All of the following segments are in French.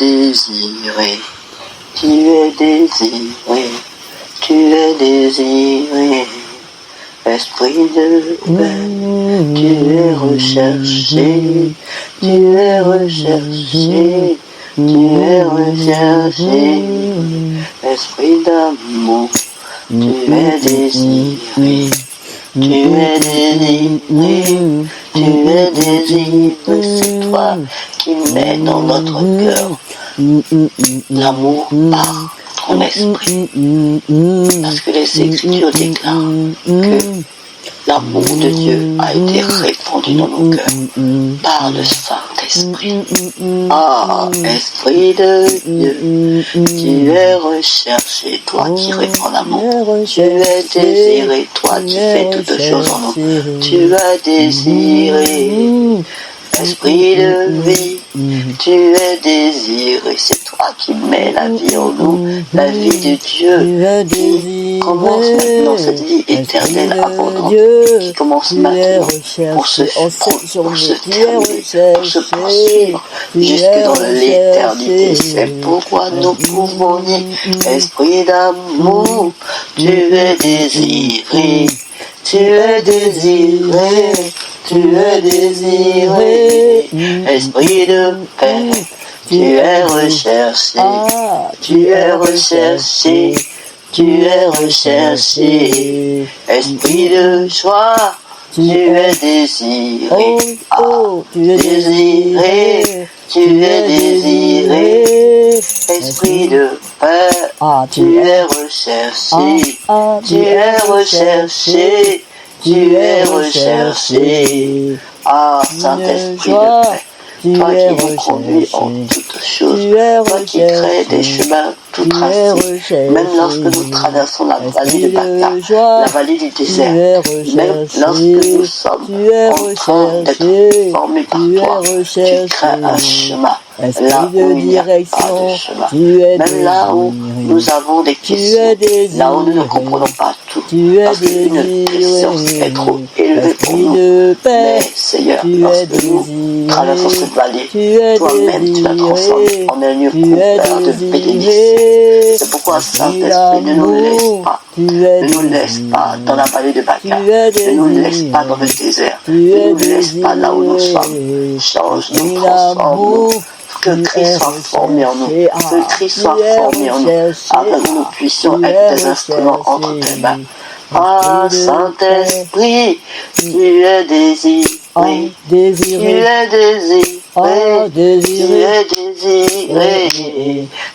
désiré, tu es désiré, tu es désiré. Esprit de paix, tu es recherché, tu es recherché, tu es recherché. Esprit d'amour, tu es désiré, tu es désiré, tu es désiré. C'est toi qui mets dans notre cœur l'amour par ton esprit. Parce que les Écritures déclarent que l'amour de Dieu a été répandu dans nos cœurs par le Saint-Esprit. Ah, Esprit de Dieu, tu es recherché, toi qui répands l'amour. Tu es désiré, toi qui fais toutes choses en nous. Tu as désiré, Esprit de vie, tu es désiré. C'est toi qui mets la vie en nous, la vie de Dieu qui commence maintenant, cette vie éternelle abondante, qui commence maintenant pour se terminer, pour se poursuivre jusque dans l'éternité. C'est pourquoi nous pouvons dire, Esprit d'amour, tu es désiré, tu es désiré. Tu es désiré, Esprit de paix, tu es recherché, tu es recherché, tu es recherché, Esprit de joie, tu es désiré, tu es désiré, tu es désiré, Esprit de paix, tu es recherché, tu es recherché. Tu es recherché, Saint-Esprit de paix, toi qui nous conduis en toutes choses, toi qui crées des chemins tout tracés, même lorsque nous traversons la vallée de Baca, la vallée du désert, même lorsque nous sommes en train d'être formés par toi, tu crées un chemin. Là où il n'y a pas de chemin, même là où nous avons des questions, là où nous ne comprenons pas tout, parce qu'une question est trop élevée pour nous. Mais Seigneur, lorsque nous traversons cette vallée, toi-même tu la transformes en un lieu couvert de bénédictions. C'est pourquoi Saint-Esprit ne nous laisse pas, ne nous laisse pas dans la vallée de Baca, ne nous laisse pas dans le désert, ne nous laisse pas là où nous sommes. Change-nous, transforme-nous. Que Christ soit formé en nous, que Christ soit formé en nous, afin que nous puissions être des instruments entre tes mains. Saint-Esprit, tu es désiré, tu es désiré, tu es désiré,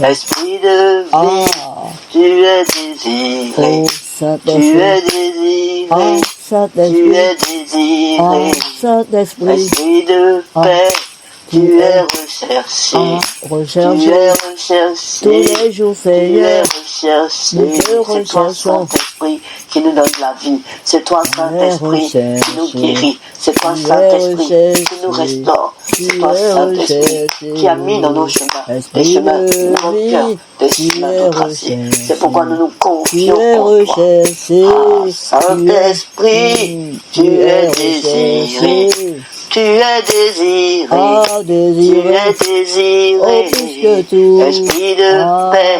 Esprit de vie, tu es désiré, tu es désiré, tu es désiré, Esprit de paix. Tu es recherché, tu es recherché, tous les jours, Seigneur, tu es recherché. C'est toi, Saint-Esprit, qui nous donne la vie. C'est toi, Saint-Esprit, qui nous guérit. C'est toi, Saint-Esprit, qui nous restaure. C'est toi, Saint-Esprit, qui a mis dans nos chemins des chemins de notre cœur, des chemins tout tracés. C'est pourquoi nous nous confions en toi. Saint-Esprit, tu es désiré. Tu es désiré, tu es désiré, Esprit de paix,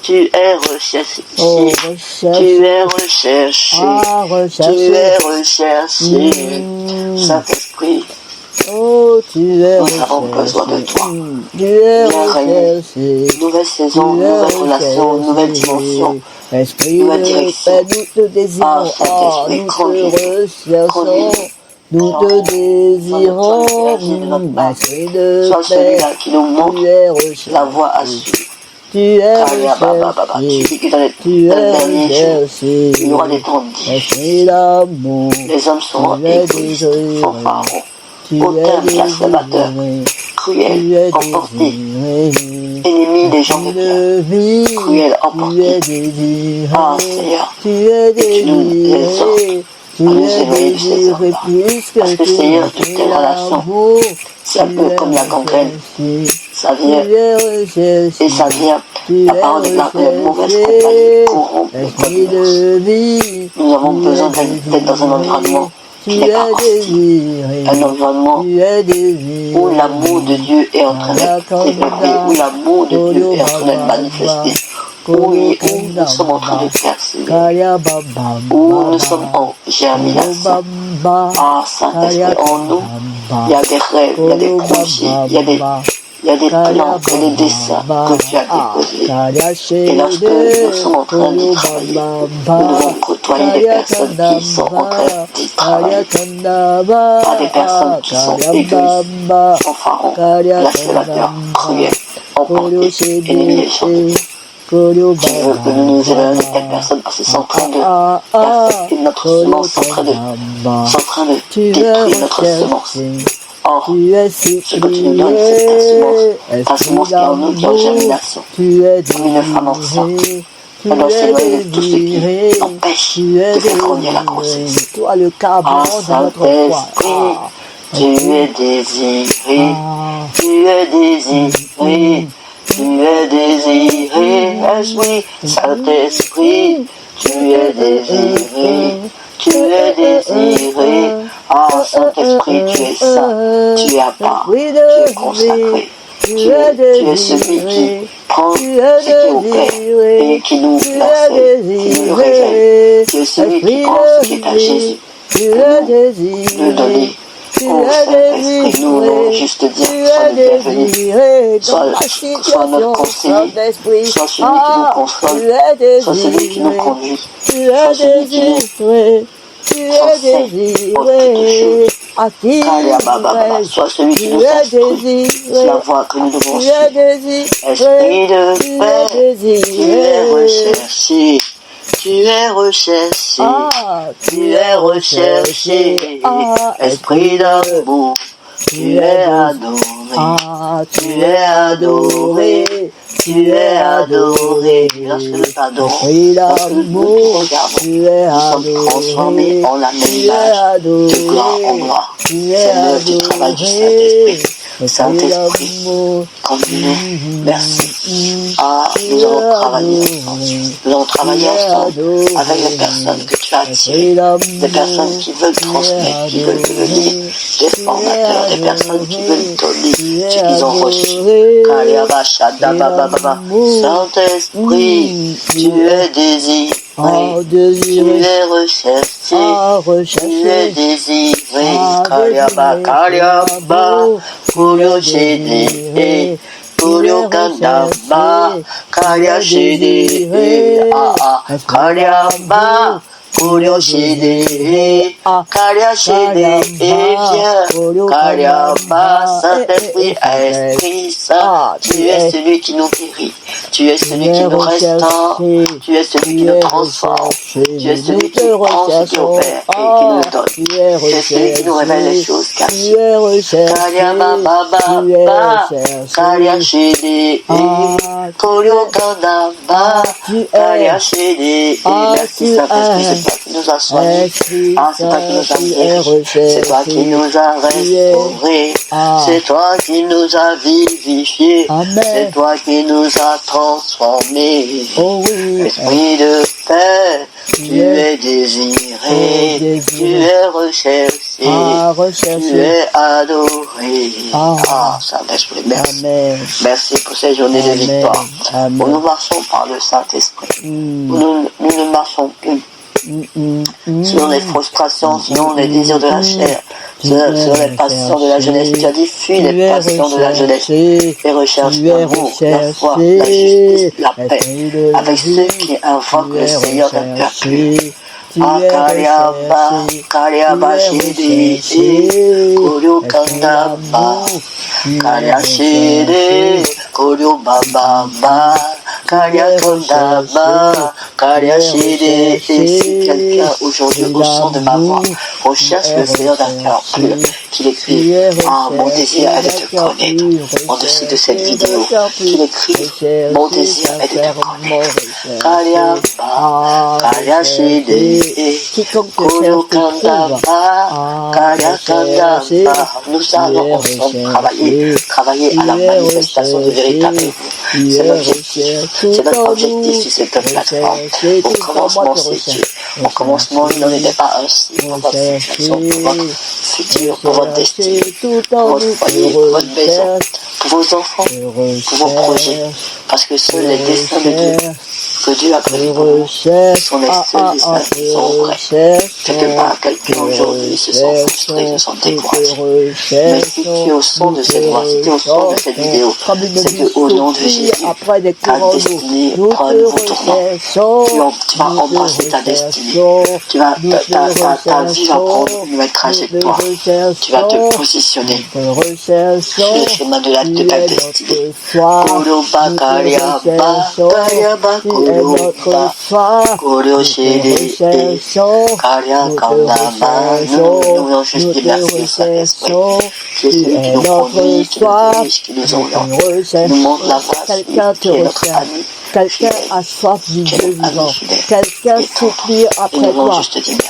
tu es recherché, tu es recherché, tu es recherché, Saint-Esprit, nous avons besoin de toi. Viens régner, nouvelle saison, nouvelle relation, nouvelle dimension, nouvelle direction. Saint-Esprit, conduis-nous. Nous te désirons, sois celui-là qui nous montre la voie à suivre. Tu es recherché, il y aura des temps difficiles. Les hommes seront égoïstes, fanfarons, hautains, blasphémateurs, cruels, emportés, ennemis des gens de bien, cruels, emportés. Seigneur, tu nous exhortes à nous éloigner de ces hommes-là. Parce que Seigneur, toutes tes relations, c'est un peu comme la gangrène. Ça vient, et ça vient, la parole déclare que les mauvaises compagnies corrompent les bonnes mœurs. Nous avons besoin d'être dans un environnement qui n'est pas hostile. Un environnement où l'amour de Dieu est en train d'être développé, où l'amour de Dieu est en train d'être manifesté. Oui, où nous sommes en train de persévérer, où nous sommes en germination. Ah, Saint-Esprit, en nous, il y a des rêves, il y a des projets, il y a des plans, il y a des dessins que tu as déposés. Et lorsque nous sommes en train d'y travailler, nous devons côtoyer des personnes qui sont en train d'y travailler. Pas des personnes qui sont égoïstes, fanfarons, blasphémateurs, cruels, emportés, ennemis des gens de Dieu. Qui veut que nous nous éloignions de telle personne parce qu'ils sont en train de affecter notre semence, sont en train de détruire notre semence. Or, ce que tu nous donnes, c'est ta semence qui est en nous, qui est en germination, comme une femme enceinte. Elle doit s'éloigner de tout ce qui empêche de faire grandir la grossesse. Ah, Saint-Esprit, tu es désiré, tu es désiré. Tu es désiré, Esprit, Saint-Esprit, tu es désiré, tu es désiré. Ah, Saint-Esprit, tu es saint, tu es à part, tu es consacré, tu es celui qui prend ce qui est au Père et qui nous l'enseigne, qui nous le révèle. Tu es celui qui prend ce qui est à Jésus, pour nous le donner. Oh Saint-Esprit, nous voulons juste dire, sois le bienvenu, sois notre conseiller, sois celui qui nous console, sois celui qui nous conduit, sois celui qui nous enseigne pour toutes choses. Sois celui qui nous instruit, c'est la voie que nous devons suivre. Esprit de paix, tu es recherché. Tu es recherché, tu es recherché, Esprit d'amour, tu es adoré, tu es adoré, tu es adoré. Lorsque nous t'adorons, lorsque nous te regardons, nous sommes transformés en la même image, de gloire en gloire. C'est l'œuvre du travail du Saint-Esprit. Saint-Esprit, conduis-nous, merci. Ah, nous allons travailler ensemble. Nous allons travailler ensemble avec les personnes que tu as attirées, des personnes qui veulent transmettre, qui veulent devenir des formateurs, des personnes qui veulent donner ce qu'ils ont reçu. Saint-Esprit, tu es désiré. Tu es recherché, tu es désiré, Kaliaba, Kulio Shede, Kulio Kandaba, Kalia Shede, Kaliaba, Kulio Shede, Kalia Shede, viens, Kaliaba, Saint-Esprit, Esprit Saint, tu es celui qui nous guérit. Tu es celui qui nous restaure, tu es celui qui nous transforme, tu es celui qui prend ce qui opère et qui nous le donne. Tu es celui qui nous révèle les choses cachées. Kalia Baba, Kalia Shede, Kolio Kandaba, Kalia Shede. Merci Saint-Esprit, c'est toi qui nous as soignés. Ah, c'est toi qui nous as guéris. C'est toi qui nous as restaurés. C'est toi qui nous as vivifiés. C'est toi qui nous as transformés. Esprit de paix, tu es désiré, tu es recherché, tu es adoré. Ah, Saint-Esprit, merci. Merci pour ces journées de victoire. Où nous marchons par le Saint-Esprit. Nous ne marchons plus selon les frustrations, selon les désirs de la chair, selon les passions de la jeunesse. Tu as dit, fuis les passions de la jeunesse et recherche l'amour, la foi, la justice, la paix, avec ceux qui invoquent le Seigneur d'un cœur pur. Kaliaba Shede, Kolio Kandaba, Kalia Shede, Kolio Baba, Kalia Kandaba, Kalia Shede. Si quelqu'un aujourd'hui au son de ma voix recherche le Seigneur d'un cœur pur, qu'il écrit, mon désir est de te connaître, au-dessus de cette vidéo, qu'il écrit, mon désir est de te connaître. Kaliaba, Kalia Shede, Kolio Kandaba, Kalia Kandaba. Nous allons ensemble travailler à la manifestation de véritable amour. C'est notre objectif sur cette plateforme. Au commencement, c'est Dieu. Au commencement, il n'en était pas ainsi. Voici, situation, pour votre futur, pour votre destinée, tout pour en votre nous foyer, te pour votre maison, recherche, pour vos enfants, pour vos projets. Parce que seuls les desseins de Dieu que Dieu a prévus pour vous sont les seuls desseins qui sont vrais. Quelque part, quelqu'un aujourd'hui se sent frustré, se sent découragé. Mais si tu es au son de cette voix, si tu es au son de cette vidéo, c'est que au nom de Jésus, ta destinée prend un nouveau tournant. Tu vas embrasser ta destinée. Ta vie va prendre une nouvelle trajectoire. Tu vas te positionner sur le chemin de ta destinée. Koroba kariaba, kariaba koroba, koroshede, karia kandama. Nous voulons juste dire merci au Saint-Esprit, qui est celui qui nous conduit, qui nous dirige, qui nous oriente, qui nous montre la voie, qui est notre ami. Quelqu'un a soif du Dieu vivant. Quelqu'un supplie après toi.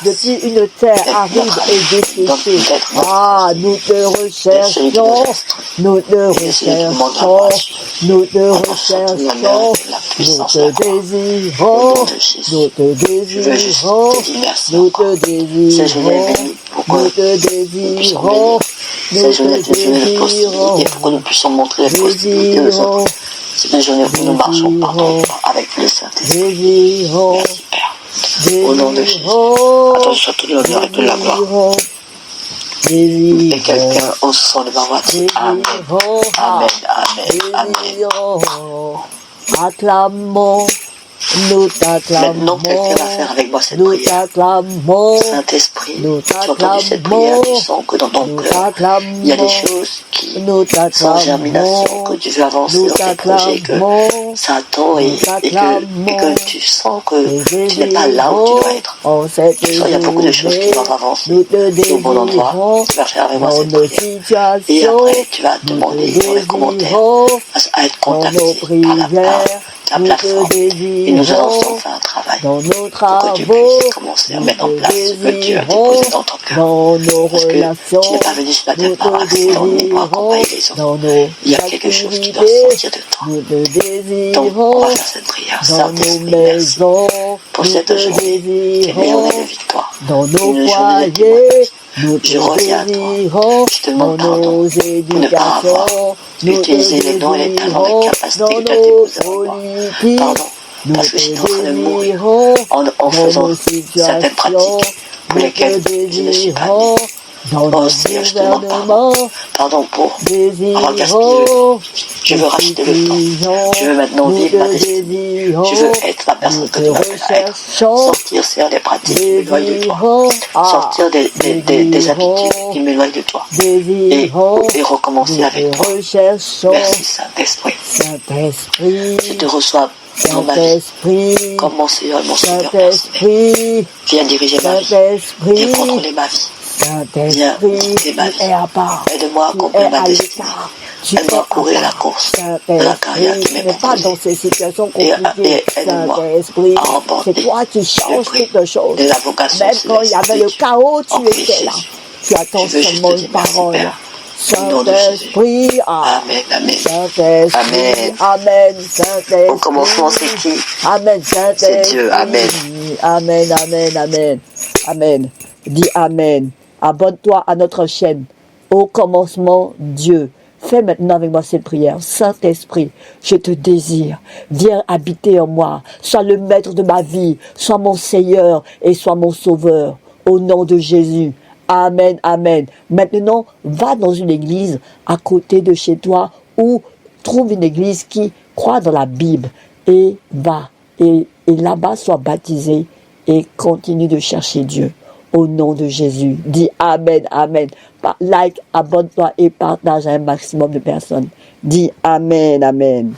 Depuis une terre aride et desséchée. Ah, nous te recherchons. Nous te recherchons. Nous te recherchons. Nous te désirons. Nous te désirons. Nous te désirons. Nous te désirons. Ces journées de possibilités pour que nous puissions montrer les possibilités aux autres. C'est une journée où nous marchons avec le Saint-Esprit. Merci Père. Au nom de Jésus. À toi soit tout l'honneur et toute la gloire. Et quelqu'un au son de ma voix dit Amen. Amen. Amen. Amen. Acclamons. Nous t'acclamons. Maintenant, quelqu'un va faire avec moi cette prière. Nous t'acclamons. Saint-Esprit, tu as entendu cette prière, tu sens que dans ton cœur, il y a des choses qui sont en germination, que tu veux avancer dans tes projets, que ça attend et que tu sens que tu n'es pas là où tu dois être. Tu sens qu'il y a beaucoup de choses qui doivent avancer au bon endroit. Tu vas faire avec moi cette prière. Et après, tu vas demander dans les commentaires à être contacté par la plateforme. Et nous allons ensemble faire un travail pour que tu puisses commencer à mettre en place ce que Dieu a déposé dans ton cœur. Parce que tu n'es pas venu sur la terre par accident, mais pour accompagner les autres. Il y a quelque chose qui doit sortir de toi. Donc, on va faire cette prière. Saint-Esprit, merci pour cette journée qui est une journée de victoire, une journée de témoignage. Je reviens à toi. Je te demande pardon pour ne pas avoir utilisé les dons et les talents, les capacités que tu as déposés en moi. Pardon, parce que j'étais en train de mourir en faisant certaines pratiques pour lesquelles je ne suis pas né. Oh Seigneur, je te demande pardon pour avoir gaspillé le temps. Je veux racheter le temps. Je veux maintenant vivre ma destinée. Je veux être la personne que tu m'appelles à être. Sortir, Seigneur, des pratiques qui m'éloignent de toi. Sortir des habitudes qui m'éloignent de toi. Et recommencer avec toi. Merci Saint-Esprit. Je te reçois dans ma vie, comme mon Seigneur et mon Seigneur personnel. Viens diriger ma vie. Viens contrôler ma vie. Viens guider ma vie. Aide-moi à accomplir ma destinée. Aide-moi à courir la course de la carrière qui m'est proposée. Dans ces situations compliquées, Et aide-moi à remporter c'est toi qui changes toutes choses. de la vocation Même quand il y avait le chaos, tu étais là. Tu attends Je veux juste seulement te une dire merci, parole. Père. Au nom de Jésus. Saint-Esprit, Amen, amen. Saint-Esprit, Amen. Amen, Saint-Esprit. Au commencement, c'est qui? Amen, Saint-Esprit. C'est Dieu, amen. Amen, amen, amen. Amen. Dis Amen. Abonne-toi à notre chaîne. Au commencement, Dieu. Fais maintenant avec moi cette prière. Saint-Esprit, je te désire. Viens habiter en moi. Sois le maître de ma vie. Sois mon Seigneur et sois mon Sauveur. Au nom de Jésus. Amen, amen. Maintenant, va dans une église à côté de chez toi ou trouve une église qui croit dans la Bible et va. Et là-bas, sois baptisé et continue de chercher Dieu. Au nom de Jésus. Dis Amen, Amen. Like, abonne-toi et partage à un maximum de personnes. Dis Amen, Amen.